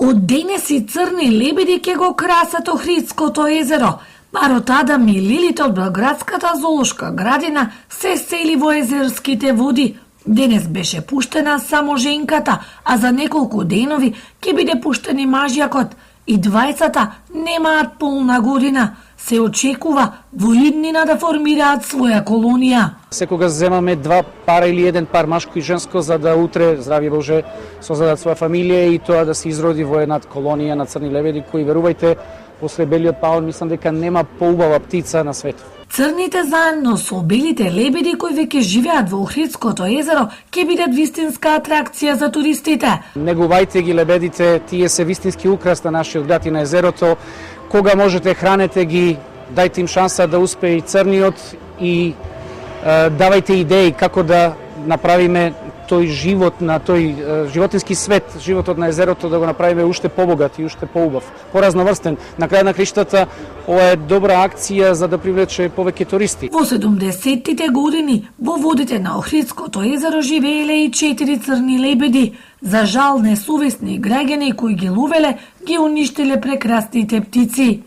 Од денес и црни лебеди ќе го красат Охридското езеро. Парот Адам и Лилите од Белградската зоолошка градина се сели во езерските води. Денес беше пуштена само женката, а за неколку денови ќе биде пуштен и мажјакот. И двајцата немаат полна година. Се очекува во иднина да формираат своја колонија. Секогаш земаме два пара или еден пар машко и женско за да утре, здравје Боже, создадат своја фамилија и тоа да се изроди во една колонија на црни лебеди кои, верувајте, после белиот паон мислам дека нема поубава птица на светот. Црните заедно со белите лебеди кои веќе живеат во Охридското езеро ќе бидат вистинска атракција за туристите. Негувајте ги лебедите, тие се вистински украс на нашиот град и на езерото. Кога можете, хранете ги, дајте им шанса да успее и црниот и давајте идеи како да направиме тој живот на тој животински свет, животот на езерото да го направиме уште побогат и уште поубав, поразноврстен. На крај на криштата ова е добра акција за да привлече повеќе туристи. Во 70-тите години во водите на Охридското езеро живееле и 4 црни лебеди. За жал несовесни граѓани кои ги ловеле ги уништиле прекрасните птици.